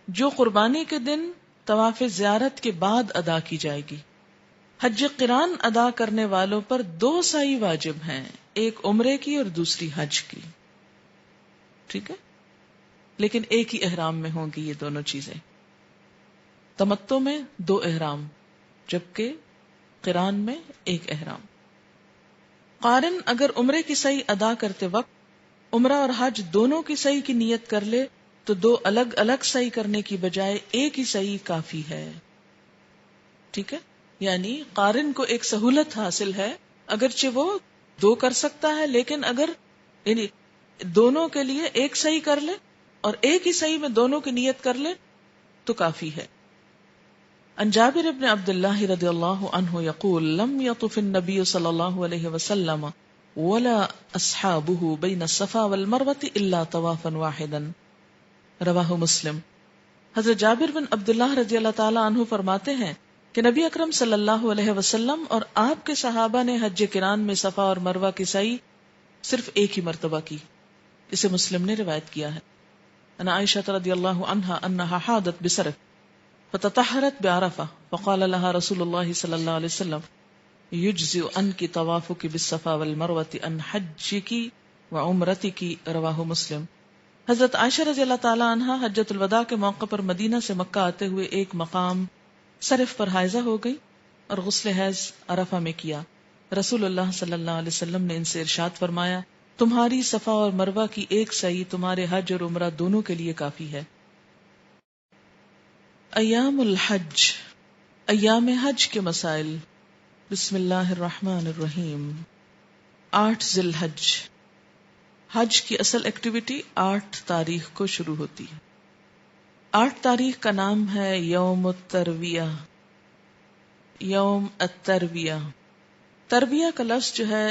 جو قربانی کے دن طواف زیارت کے بعد ادا کی جائے گی۔ حج قران ادا کرنے والوں پر 2 سعی واجب ہیں، ایک عمرے کی اور دوسری حج کی، ٹھیک ہے، لیکن ایک ہی احرام میں ہوں گی یہ دونوں چیزیں۔ تمتع میں 2 احرام، جبکہ قران میں 1 احرام۔ قارن اگر عمرے کی سعی ادا کرتے وقت عمرہ اور حج دونوں کی سعی کی نیت کر لے تو 2 الگ الگ سعی کرنے کی بجائے ایک ہی سعی کافی ہے، ٹھیک ہے، یعنی قارن کو ایک سہولت حاصل ہے، اگرچہ وہ 2 کر سکتا ہے، لیکن اگر یعنی دونوں کے لیے ایک سعی کر لے اور ایک ہی سعی میں دونوں کی نیت کر لے تو کافی ہے۔ عن جابر بن عبد اللہ رضی اللہ عنہ یقول لم یطف النبی صلی اللہ علیہ وسلم ولا اصحابہ بین الصفا والمروۃ الا طوافا واحدا، رواہ مسلم۔ حضرت جابر بن عبداللہ رضی اللہ تعالی عنہ فرماتے ہیں کہ نبی اکرم صلی اللہ علیہ وسلم اور آپ کے صحابہ نے حج قران میں صفا اور مروہ کی سعی صرف ایک ہی مرتبہ کی، اسے مسلم نے روایت کیا ہے۔ ان عائشہ رضی اللہ عنہا انہا حاضت بسرف فتطہرت بعرفہ فقال لها رسول اللہ صلی اللہ علیہ وسلم یجزئ عنک طوافک بالصفا والمروۃ عن حجک وعمرتک، رواہ مسلم۔ حضرت عائشہ رضی اللہ تعالی عنہا حجۃ الوداع کے موقع پر مدینہ سے مکہ آتے ہوئے ایک مقام صرف پر حائضہ ہو گئی اور غسل حیض عرفہ میں کیا۔ رسول اللہ صلی اللہ علیہ وسلم نے ان سے ارشاد فرمایا تمہاری صفا اور مروہ کی ایک سعی تمہارے حج اور عمرہ دونوں کے لیے کافی ہے۔ ایام الحج، ایام حج کے مسائل۔ بسم اللہ الرحمن الرحیم۔ 8 ذی الحج، حج کی اصل ایکٹیویٹی 8 تاریخ کو شروع ہوتی ہے۔ 8 تاریخ کا نام ہے یوم الترویہ، یوم الترویہ۔ ترویہ کا لفظ جو ہے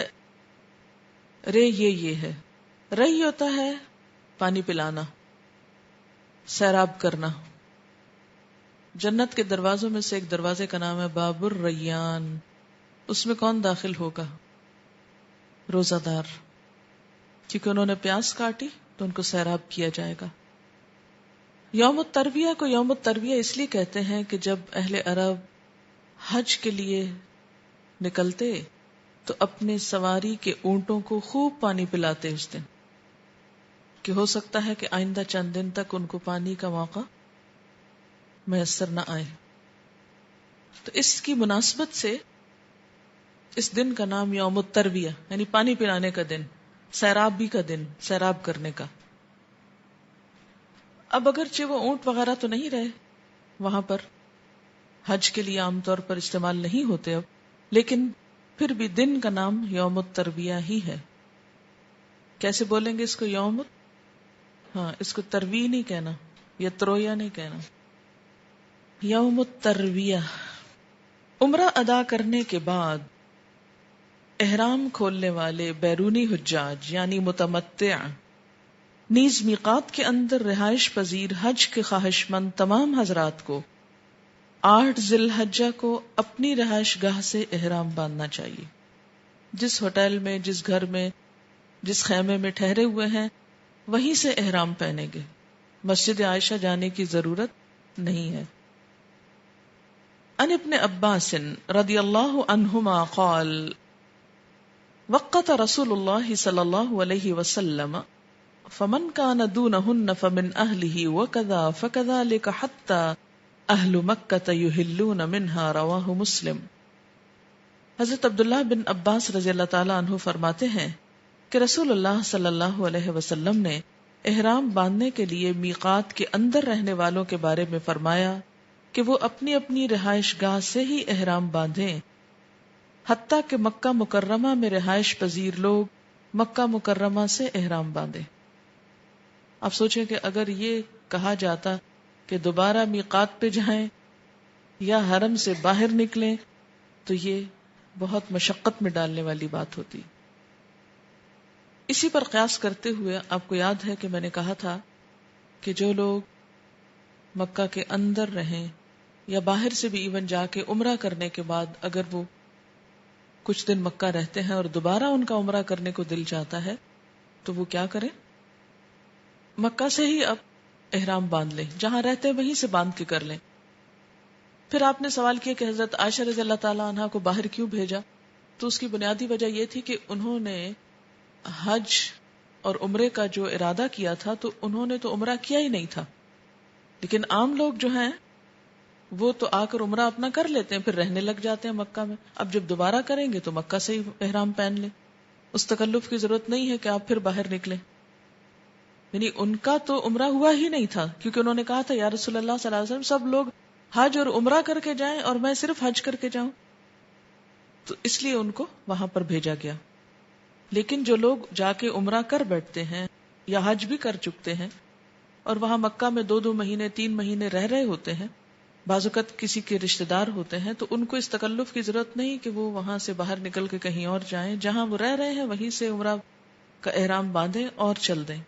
رے یہ ہے، رئی ہوتا ہے پانی پلانا، سیراب کرنا۔ جنت کے دروازوں میں سے ایک دروازے کا نام ہے باب الریان، اس میں کون داخل ہوگا؟ روزہ دار، کیونکہ انہوں نے پیاس کاٹی تو ان کو سیراب کیا جائے گا۔ یوم الترویہ کو یوم الترویہ اس لیے کہتے ہیں کہ جب اہل عرب حج کے لیے نکلتے تو اپنے سواری کے اونٹوں کو خوب پانی پلاتے اس دن، کہ ہو سکتا ہے کہ آئندہ چند دن تک ان کو پانی کا موقع میسر نہ آئے۔ تو اس کی مناسبت سے اس دن کا نام یوم الترویہ یعنی پانی پلانے کا دن، سیراب بھی کا دن، سیراب کرنے کا۔ اب اگرچہ وہ اونٹ وغیرہ تو نہیں رہے وہاں پر، حج کے لیے عام طور پر استعمال نہیں ہوتے اب، لیکن پھر بھی دن کا نام یوم الترویہ ہی ہے۔ کیسے بولیں گے اس کو؟ ہاں، اس کو ترویہ نہیں کہنا، یہ ترویا نہیں کہنا. یوم الترویہ، عمرہ ادا کرنے کے بعد احرام کھولنے والے بیرونی حجاج یعنی متمتع نیز میقات کے اندر رہائش پذیر حج کے خواہش مند تمام حضرات کو 8 ذی الحجہ کو اپنی رہائش گاہ سے احرام باندھنا چاہیے. جس ہوٹل میں، جس گھر میں، جس خیمے میں ٹھہرے ہوئے ہیں وہیں سے احرام پہنیں گے. مسجد عائشہ جانے کی ضرورت نہیں ہے. عن ابن عباس رضی اللہ عنہما قال وقت رسول اللہ صلی اللہ علیہ وسلم فمن كان دونهن فمن اهله وكذا فكذلك حتى اهل مکہ یحلون منها رواہ مسلم. حضرت عبداللہ بن عباس رضی اللہ تعالیٰ عنہ فرماتے ہیں کہ رسول اللہ صلی اللہ علیہ وسلم نے احرام باندھنے کے لیے میقات کے اندر رہنے والوں کے بارے میں فرمایا کہ وہ اپنی اپنی رہائش گاہ سے ہی احرام باندھیں، حتیٰ کہ مکہ مکرمہ میں رہائش پذیر لوگ مکہ مکرمہ سے احرام باندھیں. آپ سوچیں کہ اگر یہ کہا جاتا کہ دوبارہ میقات پہ جائیں یا حرم سے باہر نکلیں تو یہ بہت مشقت میں ڈالنے والی بات ہوتی. اسی پر قیاس کرتے ہوئے آپ کو یاد ہے کہ میں نے کہا تھا کہ جو لوگ مکہ کے اندر رہیں یا باہر سے بھی ایون جا کے عمرہ کرنے کے بعد اگر وہ کچھ دن مکہ رہتے ہیں اور دوبارہ ان کا عمرہ کرنے کو دل چاہتا ہے تو وہ کیا کریں؟ مکہ سے ہی اب احرام باندھ لیں، جہاں رہتے ہیں وہیں سے باندھ کے کر لیں. پھر آپ نے سوال کیا کہ حضرت عائشہ رضی اللہ تعالیٰ عنہ کو باہر کیوں بھیجا؟ تو اس کی بنیادی وجہ یہ تھی کہ انہوں نے حج اور عمرے کا جو ارادہ کیا تھا تو انہوں نے تو عمرہ کیا ہی نہیں تھا، لیکن عام لوگ جو ہیں وہ تو آ کر عمرہ اپنا کر لیتے ہیں، پھر رہنے لگ جاتے ہیں مکہ میں. اب جب دوبارہ کریں گے تو مکہ سے ہی احرام پہن لیں، اس تکلف کی ضرورت نہیں ہے کہ آپ پھر باہر نکلیں. یعنی ان کا تو عمرہ ہوا ہی نہیں تھا، کیونکہ انہوں نے کہا تھا یا رسول اللہ صلی اللہ علیہ وسلم سب لوگ حج اور عمرہ کر کے جائیں اور میں صرف حج کر کے جاؤں، تو اس لیے ان کو وہاں پر بھیجا گیا. لیکن جو لوگ جا کے عمرہ کر بیٹھتے ہیں یا حج بھی کر چکتے ہیں اور وہاں مکہ میں 2 مہینے 3 مہینے رہ رہے ہوتے ہیں، بعض اوقات کسی کے رشتہ دار ہوتے ہیں، تو ان کو اس تکلف کی ضرورت نہیں کہ وہ وہاں سے باہر نکل کے کہیں اور جائیں. جہاں وہ رہ رہے ہیں وہیں سے عمرہ کا احرام باندھیں اور چل دیں.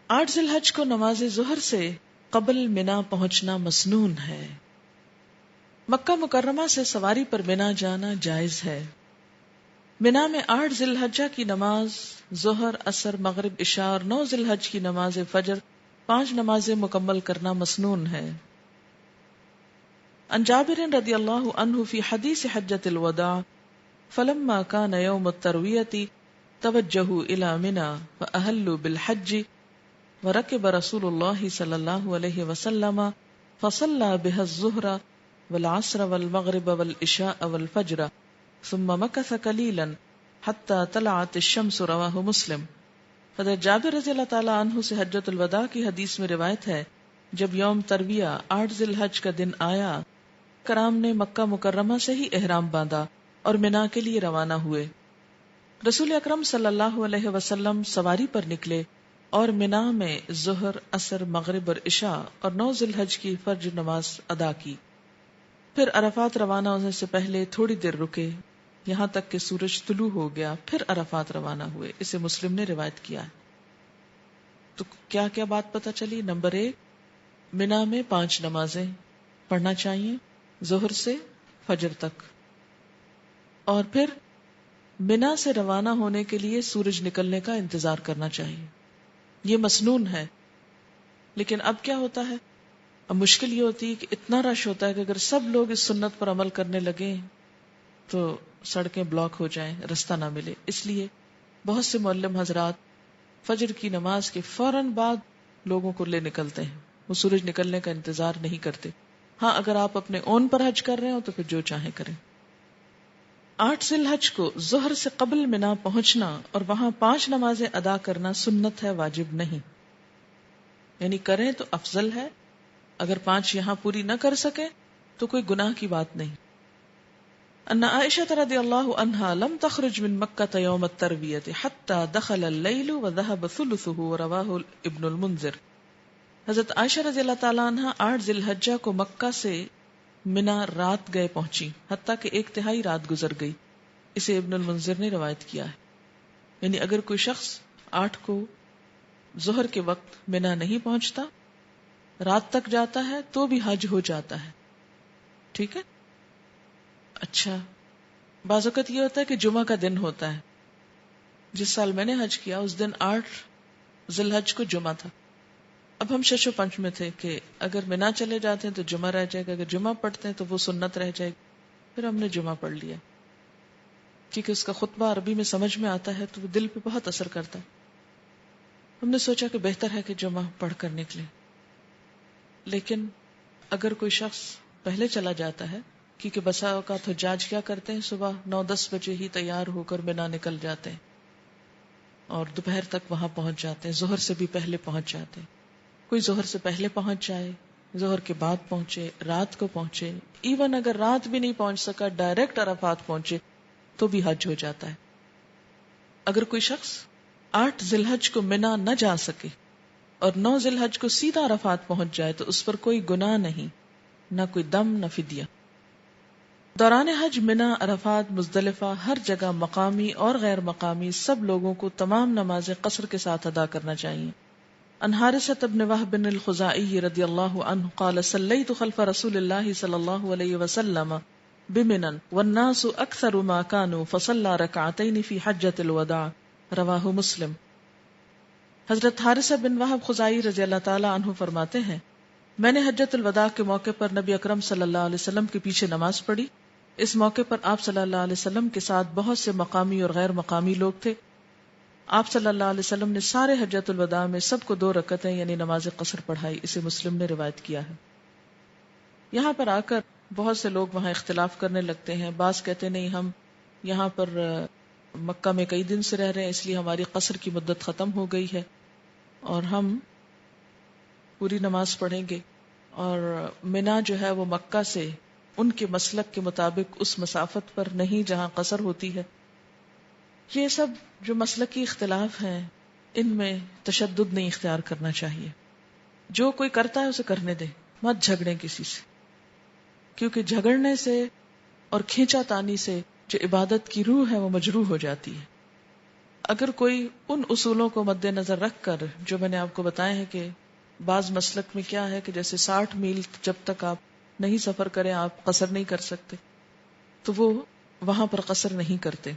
8 ذی الحج کو نماز ظہر سے قبل منا پہنچنا مسنون ہے. مکہ مکرمہ سے سواری پر منا جانا جائز ہے. منا میں 8 ذی الحجہ کی نماز ظہر، عصر، مغرب، عشاء اور 9 ذی الحج کی نماز فجر 5 نمازیں مکمل کرنا مسنون ہے. عن جابر رضی اللہ عنہ فی حدیث حجۃ الوداع فلما كان يوم الترویۃ توجہوا الی منا فاہلوا بالحج ورکب رسول اللہ صلی اللہ علیہ وسلم فصلى بها الظہر والعصر والمغرب والعشاء والفجر ثم مکث قلیلا حتى طلعت الشمس رواہ مسلم. حضرت جابر رضی اللہ تعالیٰ عنہ سے حجۃ الوداع کی حدیث میں روایت ہے جب یوم ترویہ 8 ذی الحج کا دن آیا، کرام نے مکہ مکرمہ سے ہی احرام باندھا اور منا کے لیے روانہ ہوئے. رسول اکرم صلی اللہ علیہ وسلم سواری پر نکلے اور منا میں ظہر، عصر، مغرب اور عشاء اور 9 ذی الحج کی فجر نماز ادا کی. پھر عرفات روانہ ہونے سے پہلے تھوڑی دیر رکے یہاں تک کہ سورج طلوع ہو گیا، پھر عرفات روانہ ہوئے. اسے مسلم نے روایت کیا ہے. تو کیا کیا بات پتہ چلی؟ نمبر 1، منا میں 5 نمازیں پڑھنا چاہیے ظہر سے فجر تک، اور پھر منا سے روانہ ہونے کے لیے سورج نکلنے کا انتظار کرنا چاہیے. یہ مسنون ہے. لیکن اب کیا ہوتا ہے؟ اب مشکل یہ ہوتی ہے کہ اتنا رش ہوتا ہے کہ اگر سب لوگ اس سنت پر عمل کرنے لگیں تو سڑکیں بلاک ہو جائیں، رستہ نہ ملے. اس لیے بہت سے معلم حضرات فجر کی نماز کے فوراً بعد لوگوں کو لے نکلتے ہیں، وہ سورج نکلنے کا انتظار نہیں کرتے. ہاں اگر آپ اپنے اون پر حج کر رہے ہو تو پھر جو چاہیں کریں. 8 ذی الحج کو ظہر سے قبل منا پہنچنا اور وہاں 5 نمازیں ادا کرنا سنت ہے، واجب نہیں. یعنی کریں تو افضل ہے، اگر 5 یہاں پوری نہ کر سکے تو کوئی گناہ کی بات نہیں. ان عائشہ رضی اللہ عنہا لم تخرج من مکہ یوم الترویۃ حتی دخل اللیل وذهب ثلثه رواہ ابن المنذر. حضرت عائشہ رضی اللہ تعالیٰ عنہ 8 ذی الحجہ کو مکہ سے منا رات گئے پہنچی، حتیٰ کہ 1/3 رات گزر گئی. اسے ابن المنذر نے روایت کیا ہے. یعنی اگر کوئی شخص 8 کو ظہر کے وقت منا نہیں پہنچتا، رات تک جاتا ہے تو بھی حج ہو جاتا ہے. ٹھیک ہے. اچھا، بعض اوقات یہ ہوتا ہے کہ جمعہ کا دن ہوتا ہے. جس سال میں نے حج کیا اس دن 8 ذی الحج کو جمعہ تھا. اب ہم شش و پنج میں تھے کہ اگر منا چلے جاتے ہیں تو جمعہ رہ جائے گا، اگر جمعہ پڑھتے ہیں تو وہ سنت رہ جائے گی. پھر ہم نے جمعہ پڑھ لیا کیونکہ اس کا خطبہ عربی میں سمجھ میں آتا ہے تو وہ دل پہ بہت اثر کرتا ہے. ہم نے سوچا کہ بہتر ہے کہ جمعہ پڑھ کر نکلے. لیکن اگر کوئی شخص پہلے چلا جاتا ہے، کیونکہ بسا اوقات حجاج کیا کرتے ہیں، صبح 9-10 بجے ہی تیار ہو کر منا نکل جاتے ہیں اور دوپہر تک وہاں پہنچ جاتے ہیں، ظہر سے بھی پہلے پہنچ جاتے ہیں. کوئی ظہر سے پہلے پہنچ جائے، ظہر کے بعد پہنچے، رات کو پہنچے، ایون اگر رات بھی نہیں پہنچ سکا ڈائریکٹ عرفات پہنچے تو بھی حج ہو جاتا ہے. اگر کوئی شخص 8 ذی الحج کو منا نہ جا سکے اور 9 ذی الحج کو سیدھا عرفات پہنچ جائے تو اس پر کوئی گناہ نہیں، نہ کوئی دم نہ فدیہ. دوران حج منا، عرفات، مزدلفہ ہر جگہ مقامی اور غیر مقامی سب لوگوں کو تمام نمازیں قصر کے ساتھ ادا کرنا چاہیے. عن حارثة بن وهب بن الخزاعي رضی اللہ عنہ قال صلیت خلف رسول اللہ صلی اللہ علیہ وسلم بمنا والناس اکثر ما كانوا فصلى ركعتين في حجة الوداع رواہ مسلم. حضرت حارثہ بن وہب خزاعی رضی اللہ تعالی عنہ فرماتے ہیں، میں نے حجۃ الوداع کے موقع پر نبی اکرم صلی اللہ علیہ وسلم کے پیچھے نماز پڑھی. اس موقع پر آپ صلی اللہ علیہ وسلم کے ساتھ بہت سے مقامی اور غیر مقامی لوگ تھے. آپ صلی اللہ علیہ وسلم نے سارے حجۃ الوداع میں سب کو 2 رکعتیں یعنی نماز قصر پڑھائی. اسے مسلم نے روایت کیا ہے. یہاں پر آ کر بہت سے لوگ وہاں اختلاف کرنے لگتے ہیں. بعض کہتے نہیں، ہم یہاں پر مکہ میں کئی دن سے رہ رہے ہیں اس لیے ہماری قصر کی مدت ختم ہو گئی ہے اور ہم پوری نماز پڑھیں گے. اور منا جو ہے وہ مکہ سے ان کے مسلک کے مطابق اس مسافت پر نہیں جہاں قصر ہوتی ہے. یہ سب جو مسلکی اختلاف ہیں ان میں تشدد نہیں اختیار کرنا چاہیے. جو کوئی کرتا ہے اسے کرنے دے، مت جھگڑیں کسی سے، کیونکہ جھگڑنے سے اور کھینچا تانی سے جو عبادت کی روح ہے وہ مجروح ہو جاتی ہے. اگر کوئی ان اصولوں کو مد نظر رکھ کر جو میں نے آپ کو بتایا ہے کہ بعض مسلک میں کیا ہے کہ جیسے 60 میل جب تک آپ نہیں سفر کریں آپ قصر نہیں کر سکتے، تو وہ وہاں پر قصر نہیں کرتے.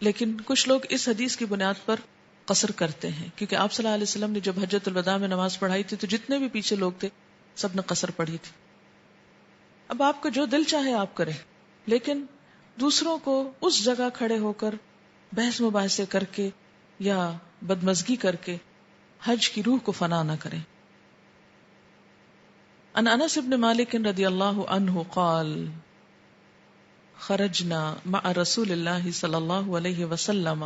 لیکن کچھ لوگ اس حدیث کی بنیاد پر قصر کرتے ہیں، کیونکہ آپ صلی اللہ علیہ وسلم نے جب حجۃ الوداع میں نماز پڑھائی تھی تو جتنے بھی پیچھے لوگ تھے سب نے قصر پڑھی تھی. اب آپ کو جو دل چاہے آپ کریں، لیکن دوسروں کو اس جگہ کھڑے ہو کر بحث مباحثے کر کے یا بدمزگی کر کے حج کی روح کو فنا نہ کریں. عن انس بن مالک رضی اللہ عنہ قال خرجنا مع رسول اللہ صلی اللہ علیہ وسلم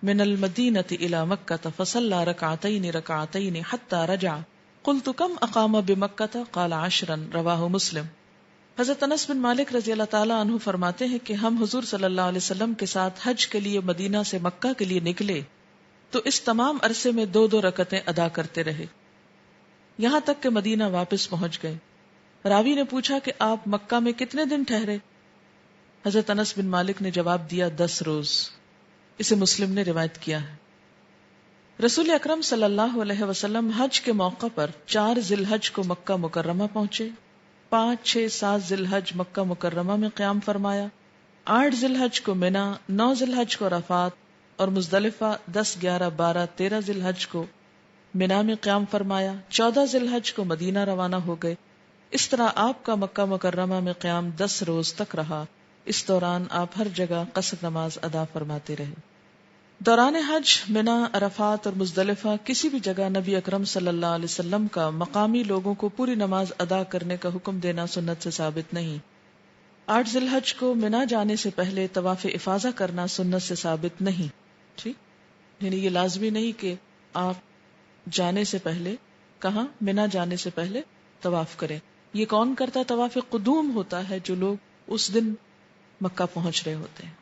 من المدینة الى مکة فصلى رکعتین حتى رجع قلت کم اقام بمکة قال 10 رواہ مسلم. حضرت انس بن مالک رضی اللہ تعالی عنہ فرماتے ہیں کہ ہم حضور صلی اللہ علیہ وسلم کے ساتھ حج کے لیے مدینہ سے مکہ کے لیے نکلے تو اس تمام عرصے میں 2 رکعتیں ادا کرتے رہے یہاں تک کہ مدینہ واپس پہنچ گئے. راوی نے پوچھا کہ آپ مکہ میں کتنے دن ٹھہرے؟ حضرت انس بن مالک نے جواب دیا 10 روز. اسے مسلم نے روایت کیا ہے. رسول اکرم صلی اللہ علیہ وسلم حج کے موقع پر 4 ذی الحج کو مکہ مکرمہ پہنچے، 5, 6, 7 ذی الحج مکہ مکرمہ میں قیام فرمایا، 8 ذی الحج کو منا، 9 ذی الحج کو عرفات اور مزدلفہ 10, 11, 12, 13 ذی الحج کو منا میں قیام فرمایا، 14 ذی الحج کو مدینہ روانہ ہو گئے. اس طرح آپ کا مکہ مکرمہ میں قیام 10 روز تک رہا. اس دوران آپ ہر جگہ قصر نماز ادا فرماتے رہے. دوران حج منا، عرفات اور مزدلفہ کسی بھی جگہ نبی اکرم صلی اللہ علیہ وسلم کا مقامی لوگوں کو پوری نماز ادا کرنے کا حکم دینا سنت سے ثابت نہیں. 8 ذی الحج کو منا جانے سے پہلے طواف افاضہ کرنا سنت سے ثابت نہیں. ٹھیک، یعنی یہ لازمی نہیں کہ آپ جانے سے پہلے کہاں منا جانے سے پہلے طواف کریں. یہ کون کرتا ہے؟ طواف قدوم ہوتا ہے جو لوگ اس دن مکہ پہنچ رہے ہوتے ہیں.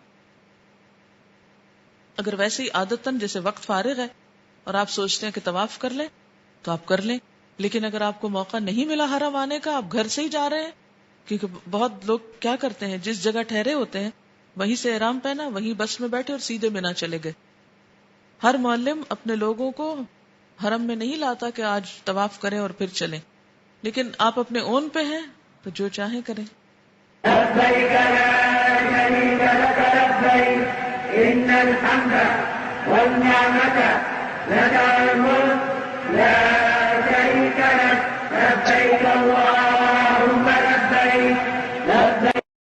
اگر ویسے ہی عادتاً جیسے وقت فارغ ہے اور آپ سوچتے ہیں کہ طواف کر لیں تو آپ کر لیں. لیکن اگر آپ کو موقع نہیں ملا حرم آنے کا، آپ گھر سے ہی جا رہے ہیں، کیونکہ بہت لوگ کیا کرتے ہیں، جس جگہ ٹھہرے ہوتے ہیں وہیں سے احرام پہنا، وہیں بس میں بیٹھے اور سیدھے مینا چلے گئے. ہر معلم اپنے لوگوں کو حرم میں نہیں لاتا کہ آج طواف کریں اور پھر چلیں، لیکن آپ اپنے اون پہ ہیں تو جو چاہیں کریں. لبيك لا شريك لك لبيك إن الحمد والنعمة لك الملك لا